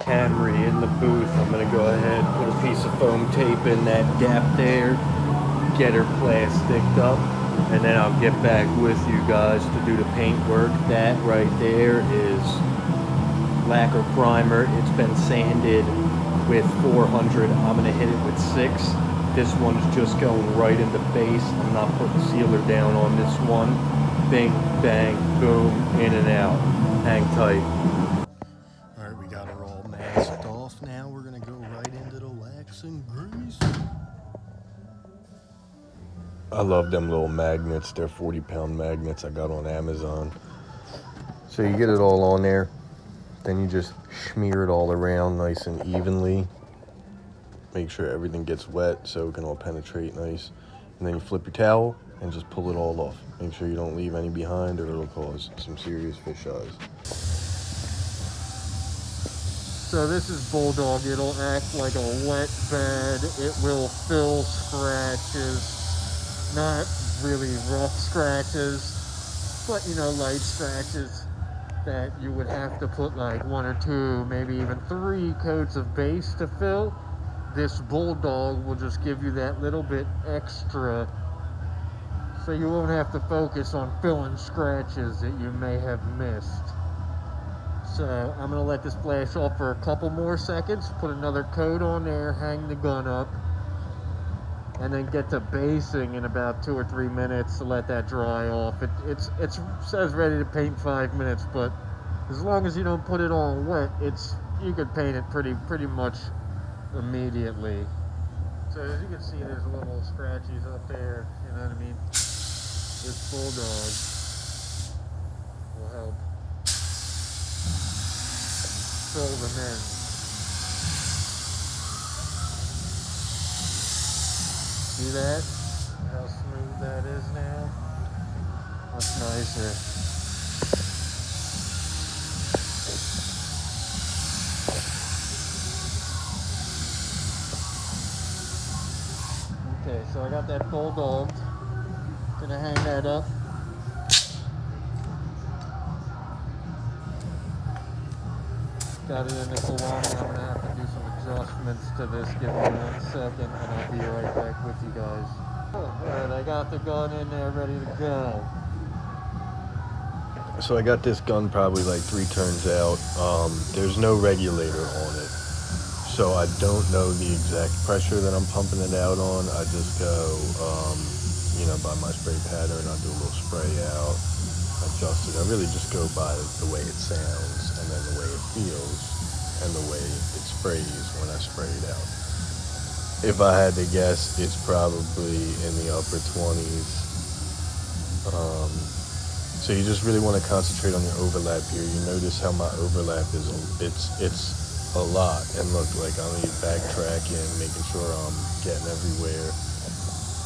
Camry in the booth. I'm gonna go ahead, put a piece of foam tape in that gap there, get her plasticed up, and then I'll get back with you guys to do the paint work. That right there is lacquer primer. It's been sanded with 400. I'm gonna hit it with 6. This one's just going right in the base. I'm not putting sealer down on this one. Bing, bang, boom, in and out. Hang tight. All right, we got her all masked off. Now we're gonna go right into the wax and grease. I love them little magnets. They're 40-pound magnets I got on Amazon. So you get it all on there, then you just smear it all around nice and evenly. Make sure everything gets wet so it can all penetrate nice. And then you flip your towel and just pull it all off. Make sure you don't leave any behind or it'll cause some serious fish eyes. So this is Bulldog. It'll act like a wet bed. It will fill scratches. Not really rough scratches, but you know, light scratches that you would have to put like 1 or 2, maybe even 3 coats of base to fill. This Bulldog will just give you that little bit extra, so you won't have to focus on filling scratches that you may have missed. So I'm gonna let this flash off for a couple more seconds, put another coat on there, hang the gun up, and then get to basing in about 2 or 3 minutes to let that dry off. It says ready to paint 5 minutes, but as long as you don't put it on wet, you could paint it pretty much immediately. So as you can see, there's little scratchies up there, you know what I mean? This Bulldog will help fill them in. See that? How smooth that is now? Much nicer. Okay, so I got that Bulldog. Gonna hang that up. Got it in the salon. I'm gonna have to do some adjustments to this. Give me 1 second and I'll be right back with you guys. Alright, I got the gun in there ready to go. So I got this gun probably like 3 turns out. There's no regulator on it. So I don't know the exact pressure that I'm pumping it out on. I just go, you know, by my spray pattern. I do a little spray out, adjust it. I really just go by the way it sounds and then the way it feels and the way it sprays when I spray it out. If I had to guess, it's probably in the upper 20s. So you just really want to concentrate on your overlap here. You notice how my overlap is, it's a lot, and look, like I'm backtracking, making sure I'm getting everywhere.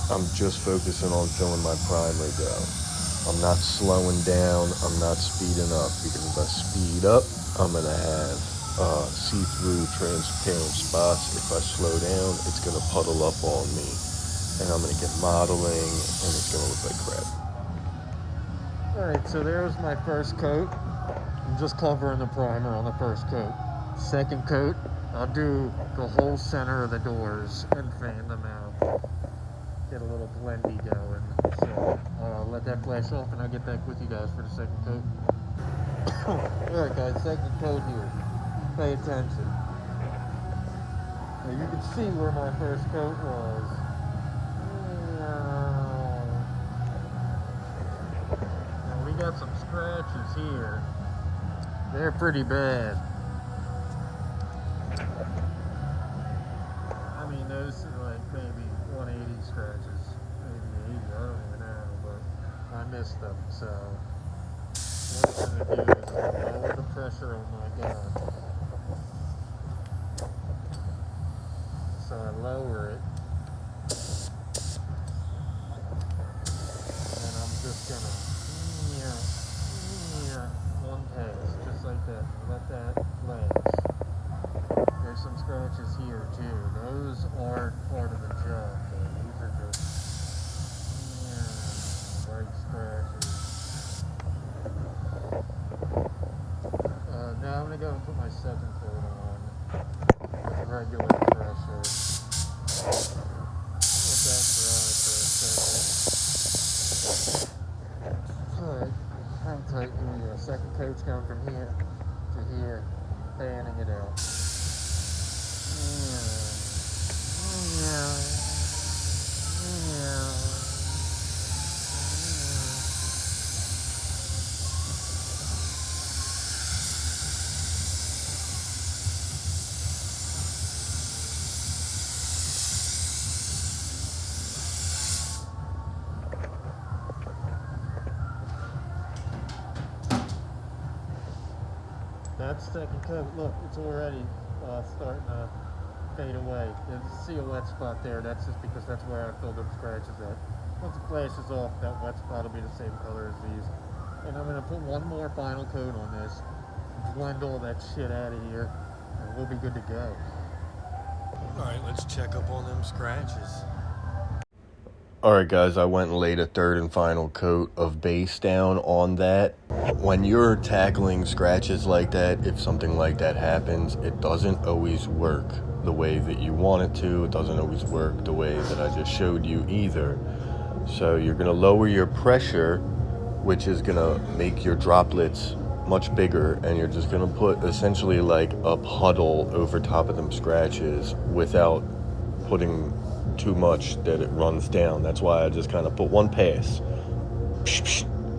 I'm just focusing on filling my primer though. I'm not slowing down, I'm not speeding up, because if I speed up, I'm gonna have see-through transparent spots. If I slow down, it's gonna puddle up on me, and I'm gonna get modeling, and it's gonna look like crap. Alright, so there's my first coat. I'm just covering the primer on the first coat. Second coat, I'll do the whole center of the doors and fan them out. Get a little blendy going. So I'll let that flash off and I'll get back with you guys for the second coat. Alright guys, second coat here. Pay attention. Now you can see where my first coat was. Now we got some scratches here. They're pretty bad. Those are like maybe 180 scratches, maybe 80, I don't even know, but I missed them, so what I'm going to do is lower the pressure on my gun. So I lower it, and I'm just going to, one pass, just like that, let that last. There's some scratches here too. Those aren't part of the job though. These are just light scratches. Now I'm gonna go and put my second coat on. regular pressure. Let that dry for a second. Alright, hang tight here. Second coat's going from here to here, fanning it out. That's second coat. Look, it's already starting to fade away. You see a wet spot there. That's just because that's where I filled them scratches at. Once it flashes off, that wet spot will be the same color as these. And I'm going to put one more final coat on this, blend all that shit out of here, and we'll be good to go. Alright, let's check up on them scratches. Alright guys, I went and laid a third and final coat of base down on that. When you're tackling scratches like that, if something like that happens, it doesn't always work the way that you want it to. It doesn't always work the way that I just showed you either. So you're going to lower your pressure, which is going to make your droplets much bigger, and you're just going to put essentially like a puddle over top of them scratches without putting too much that it runs down. That's why I just kind of put one pass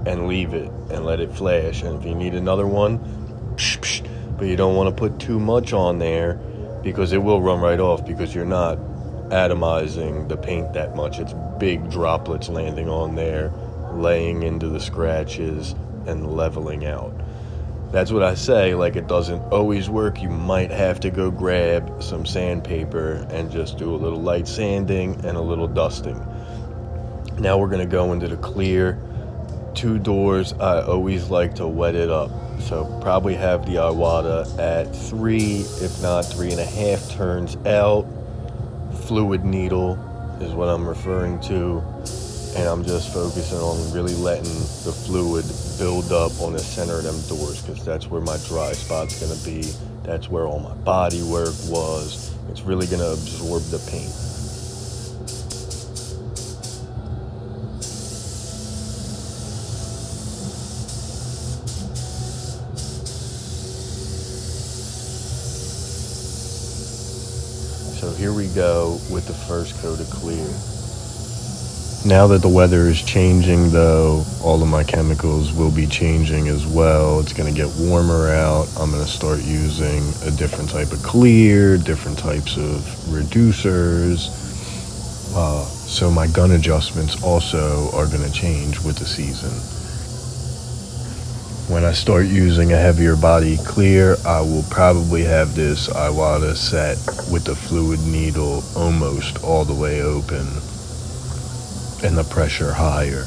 and leave it and let it flash. And if you need another one, but you don't want to put too much on there because it will run right off, because you're not atomizing the paint that much. It's big droplets landing on there, laying into the scratches and leveling out. That's what I say, like it doesn't always work. You might have to go grab some sandpaper and just do a little light sanding and a little dusting. Now we're going to go into the clear. 2 doors, I always like to wet it up. So probably have the Iwata at 3, if not 3.5 turns out. Fluid needle is what I'm referring to. And I'm just focusing on really letting the fluid build up on the center of them doors, because that's where my dry spot's going to be. That's where all my body work was. It's really going to absorb the paint. So here we go with the first coat of clear. Now that the weather is changing though, all of my chemicals will be changing as well. It's going to get warmer out. I'm going to start using a different type of clear, different types of reducers. So my gun adjustments also are going to change with the season. When I start using a heavier body clear, I will probably have this Iwata set with the fluid needle almost all the way open and the pressure higher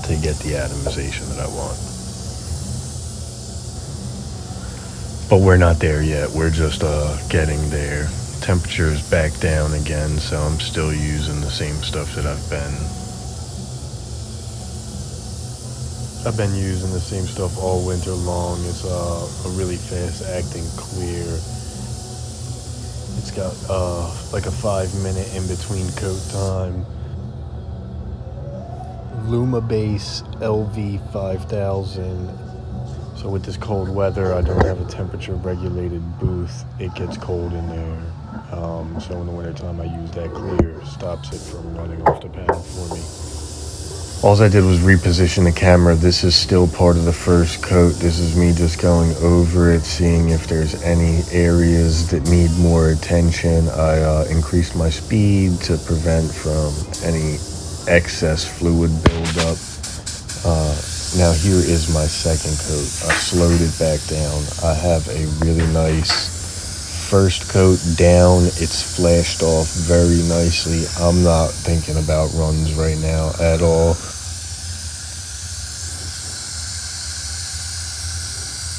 to get the atomization that I want. But we're not there yet. We're just getting there. Temperature is back down again, so I'm still using the same stuff that I've been using the same stuff all winter long. It's a really fast acting clear. It's got like a 5-minute in between coat time. Luma Base LV 5000. So with this cold weather, I don't have a temperature regulated booth. It gets cold in there. So in the wintertime, I use that clear. Stops it from running off the panel for me. All I did was reposition the camera. This is still part of the first coat. This is me just going over it, seeing if there's any areas that need more attention. I increased my speed to prevent from any excess fluid buildup. Now here is my second coat. I slowed it back down. I have a really nice first coat down. It's flashed off very nicely. I'm not thinking about runs right now at all.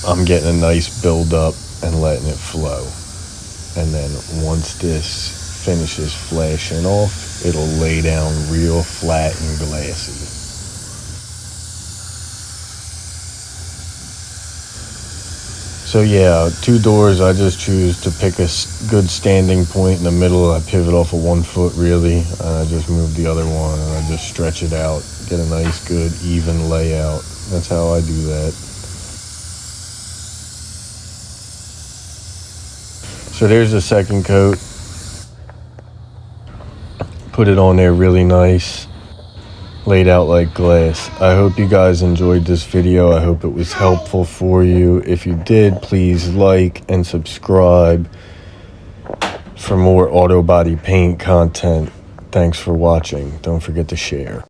I'm getting a nice build up and letting it flow. And then once this finishes flashing off, it'll lay down real flat and glassy. So yeah, 2 doors, I just choose to pick a good standing point in the middle. I pivot off of 1 foot really, and I just move the other one, and I just stretch it out, get a nice, good, even layout. That's how I do that. So there's the second coat. Put it on there really nice, laid out like glass. I hope you guys enjoyed this video. I hope it was helpful for you. If you did, please like and subscribe for more auto body paint content. Thanks for watching. Don't forget to share.